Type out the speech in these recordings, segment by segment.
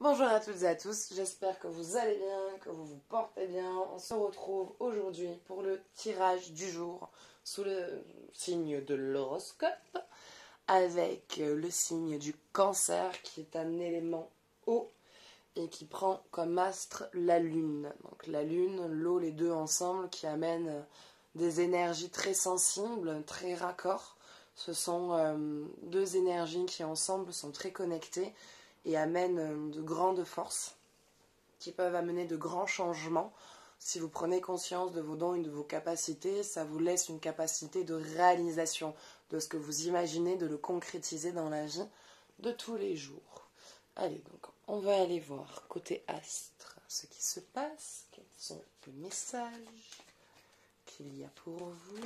Bonjour à toutes et à tous, j'espère que vous allez bien, que vous vous portez bien. On se retrouve aujourd'hui pour le tirage du jour sous le signe de l'horoscope avec le signe du Cancer qui est un élément eau et qui prend comme astre la lune. Donc la lune, l'eau, les deux ensemble qui amènent des énergies très sensibles, très raccords. Ce sont deux énergies qui ensemble sont très connectées et amènent de grandes forces qui peuvent amener de grands changements. Si vous prenez conscience de vos dons et de vos capacités, ça vous laisse une capacité de réalisation de ce que vous imaginez, de le concrétiser dans la vie de tous les jours. Allez, donc on va aller voir côté astre ce qui se passe, quels sont les messages qu'il y a pour vous.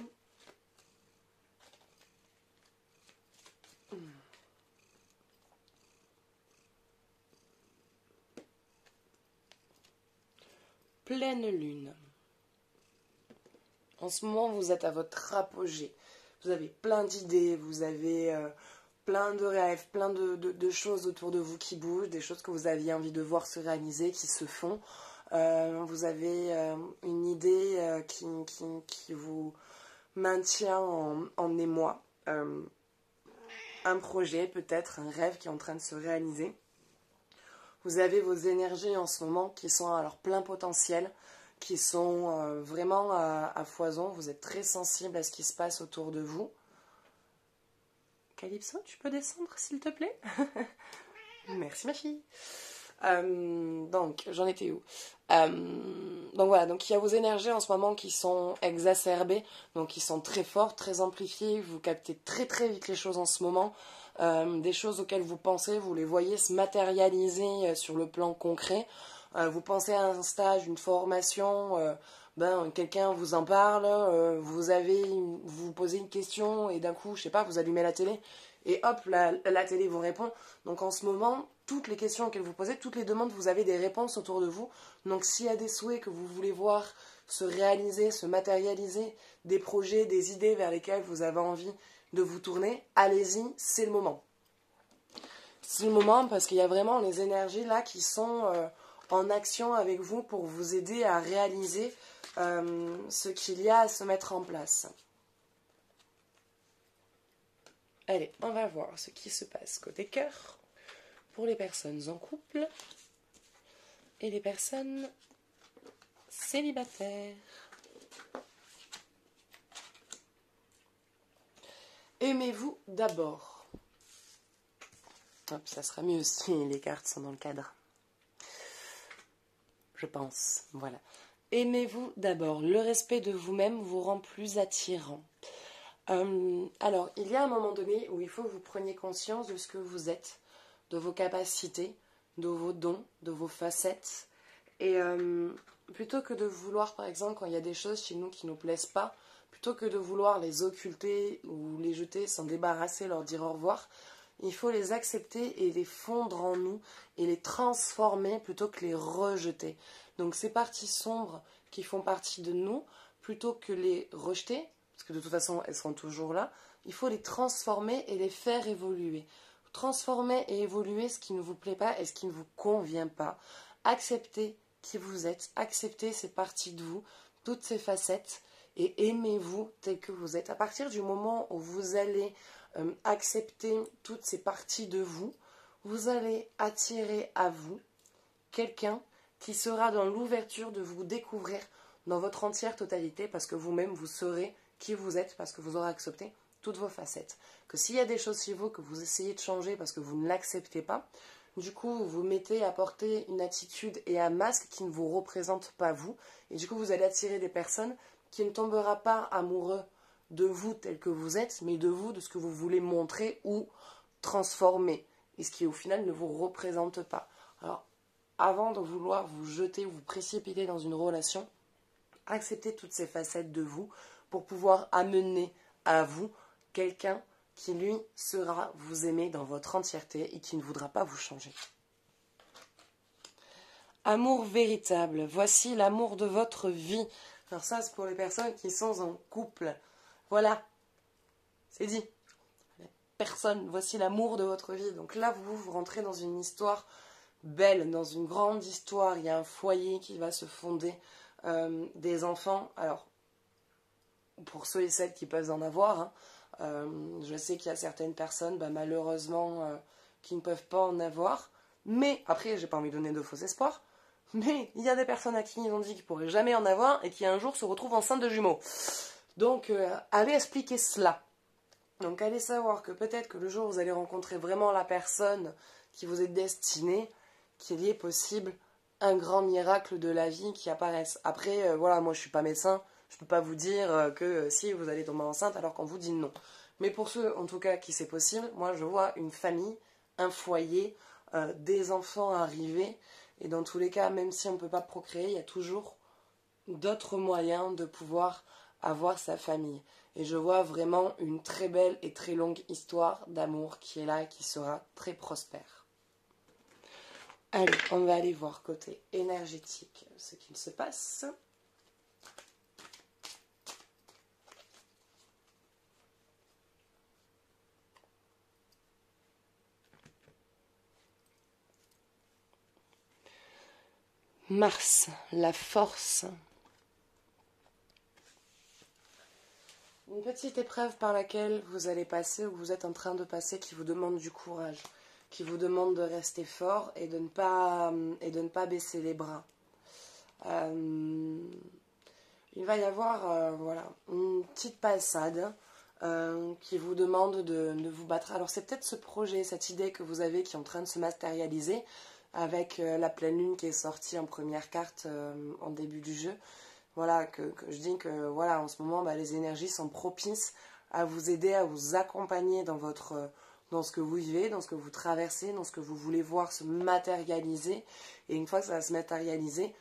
Pleine lune. En ce moment, vous êtes à votre apogée. Vous avez plein d'idées, vous avez plein de rêves, plein de choses autour de vous qui bougent, des choses que vous aviez envie de voir se réaliser, qui se font. Vous avez une idée qui vous maintient en émoi. Un projet, peut-être, un rêve qui est en train de se réaliser. Vous avez vos énergies en ce moment qui sont à leur plein potentiel, qui sont vraiment à foison. Vous êtes très sensible à ce qui se passe autour de vous. Calypso, tu peux descendre s'il te plaît? Merci ma fille. Donc, j'en étais où? Donc voilà, donc il y a vos énergies en ce moment qui sont exacerbées, donc qui sont très fortes, très amplifiées. Vous captez très très vite les choses en ce moment. Des choses auxquelles vous pensez, vous les voyez se matérialiser sur le plan concret. Vous pensez à un stage, une formation, quelqu'un vous en parle, vous posez une question et d'un coup, je sais pas, vous allumez la télé et hop, la télé vous répond. Donc en ce moment, toutes les questions auxquelles vous posez, toutes les demandes, vous avez des réponses autour de vous. Donc s'il y a des souhaits que vous voulez voir se réaliser, se matérialiser, des projets, des idées vers lesquelles vous avez envie de vous tourner, allez-y, c'est le moment. C'est le moment parce qu'il y a vraiment les énergies là qui sont en action avec vous pour vous aider à réaliser ce qu'il y a à se mettre en place. Allez, on va voir ce qui se passe côté cœur pour les personnes en couple et les personnes célibataires. Aimez-vous d'abord. Hop, ça sera mieux si les cartes sont dans le cadre. Je pense, voilà. Aimez-vous d'abord. Le respect de vous-même vous rend plus attirant. Alors, il y a un moment donné où il faut que vous preniez conscience de ce que vous êtes, de vos capacités, de vos dons, de vos facettes. Et plutôt que de vouloir, par exemple, quand il y a des choses chez nous qui ne nous plaisent pas, plutôt que de vouloir les occulter ou les jeter, s'en débarrasser, leur dire au revoir, il faut les accepter et les fondre en nous et les transformer plutôt que les rejeter. Donc ces parties sombres qui font partie de nous, plutôt que les rejeter, parce que de toute façon elles seront toujours là, il faut les transformer et les faire évoluer. Transformer et évoluer ce qui ne vous plaît pas et ce qui ne vous convient pas. Acceptez qui vous êtes, acceptez ces parties de vous, toutes ces facettes, et aimez-vous tel que vous êtes. À partir du moment où vous allez accepter toutes ces parties de vous, vous allez attirer à vous quelqu'un qui sera dans l'ouverture de vous découvrir dans votre entière totalité, parce que vous-même vous saurez qui vous êtes, parce que vous aurez accepté toutes vos facettes. Que s'il y a des choses chez vous que vous essayez de changer parce que vous ne l'acceptez pas, du coup vous vous mettez à porter une attitude et un masque qui ne vous représente pas vous, et du coup vous allez attirer des personnes qui ne tomberont pas amoureux de vous tel que vous êtes, mais de vous, de ce que vous voulez montrer ou transformer, et ce qui au final ne vous représente pas. Alors, avant de vouloir vous jeter ou vous précipiter dans une relation, acceptez toutes ces facettes de vous pour pouvoir amener à vous quelqu'un qui, lui, sera vous aimer dans votre entièreté et qui ne voudra pas vous changer. Amour véritable, voici l'amour de votre vie. Alors ça, c'est pour les personnes qui sont en couple. Voilà, c'est dit. Personne, voici l'amour de votre vie. Donc là, vous rentrez dans une histoire belle, dans une grande histoire. Il y a un foyer qui va se fonder, des enfants. Alors, pour ceux et celles qui peuvent en avoir, hein, je sais qu'il y a certaines personnes, malheureusement, qui ne peuvent pas en avoir. Mais, après, j'ai pas envie de donner de faux espoirs. Mais il y a des personnes à qui ils ont dit qu'ils ne pourraient jamais en avoir et qui un jour se retrouvent enceintes de jumeaux. Donc, allez expliquer cela. Donc, allez savoir que peut-être que le jour où vous allez rencontrer vraiment la personne qui vous est destinée, qu'il y ait possible un grand miracle de la vie qui apparaisse. Après, voilà, moi je suis pas médecin, je ne peux pas vous dire que si vous allez tomber enceinte alors qu'on vous dit non. Mais pour ceux, en tout cas, qui c'est possible, moi je vois une famille, un foyer, des enfants arriver. Et dans tous les cas, même si on ne peut pas procréer, il y a toujours d'autres moyens de pouvoir avoir sa famille. Et je vois vraiment une très belle et très longue histoire d'amour qui est là et qui sera très prospère. Allez, on va aller voir côté énergétique ce qu'il se passe. Mars, la force. Une petite épreuve par laquelle vous allez passer ou vous êtes en train de passer qui vous demande du courage, qui vous demande de rester fort et de ne pas baisser les bras. Il va y avoir voilà, une petite passade qui vous demande de vous battre. Alors c'est peut-être ce projet, cette idée que vous avez qui est en train de se matérialiser avec la pleine lune qui est sortie en première carte en début du jeu. Voilà, que je dis que voilà, en ce moment, les énergies sont propices à vous aider, à vous accompagner dans ce que vous vivez, dans ce que vous traversez, dans ce que vous voulez voir se matérialiser. Et une fois que ça va se matérialiser,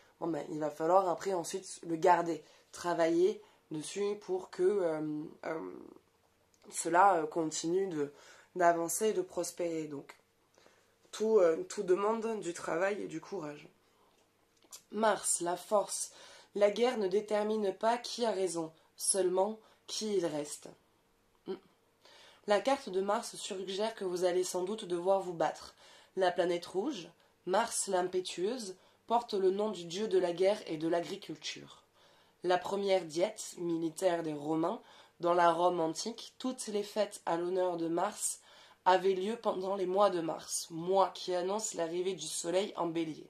il va falloir après ensuite le garder, travailler dessus pour que cela continue d'avancer et de prospérer. Donc, tout demande du travail et du courage. Mars, la force. La guerre ne détermine pas qui a raison, seulement qui il reste. La carte de Mars suggère que vous allez sans doute devoir vous battre. La planète rouge, Mars l'impétueuse, porte le nom du dieu de la guerre et de l'agriculture. La première diète militaire des Romains, dans la Rome antique, toutes les fêtes à l'honneur de Mars avaient lieu pendant les mois de mars, mois qui annoncent l'arrivée du soleil en bélier,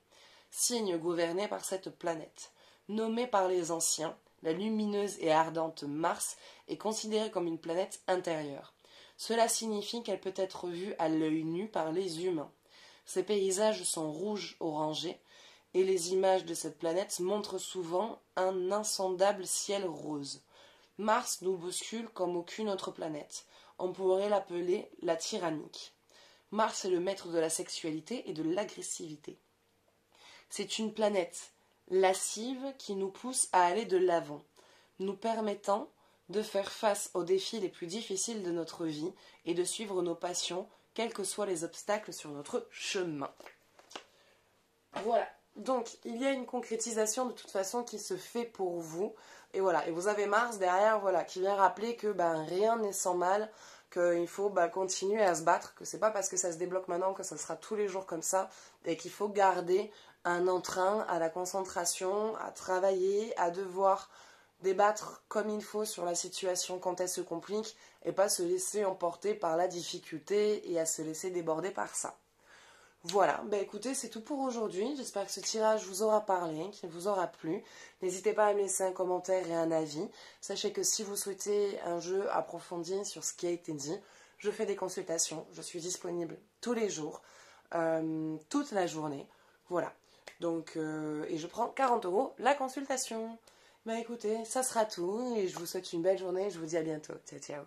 signe gouverné par cette planète. Nommée par les anciens, la lumineuse et ardente Mars est considérée comme une planète intérieure. Cela signifie qu'elle peut être vue à l'œil nu par les humains. Ses paysages sont rouges orangés et les images de cette planète montrent souvent un insondable ciel rose. Mars nous bouscule comme aucune autre planète. On pourrait l'appeler la tyrannique. Mars est le maître de la sexualité et de l'agressivité. C'est une planète lascive qui nous pousse à aller de l'avant, nous permettant de faire face aux défis les plus difficiles de notre vie et de suivre nos passions, quels que soient les obstacles sur notre chemin. Voilà, donc il y a une concrétisation de toute façon qui se fait pour vous. Et voilà, et vous avez Mars derrière, voilà, qui vient rappeler que rien n'est sans mal, qu'il faut continuer à se battre, que c'est pas parce que ça se débloque maintenant que ça sera tous les jours comme ça, et qu'il faut garder un entrain à la concentration, à travailler, à devoir débattre comme il faut sur la situation quand elle se complique, et pas se laisser emporter par la difficulté et à se laisser déborder par ça. Voilà, écoutez, c'est tout pour aujourd'hui. J'espère que ce tirage vous aura parlé, qu'il vous aura plu. N'hésitez pas à me laisser un commentaire et un avis. Sachez que si vous souhaitez un jeu approfondi sur ce qui a été dit, je fais des consultations. Je suis disponible tous les jours, toute la journée. Voilà. Donc, et je prends 40 € la consultation. Écoutez, ça sera tout. Et je vous souhaite une belle journée. Je vous dis à bientôt. Ciao, ciao.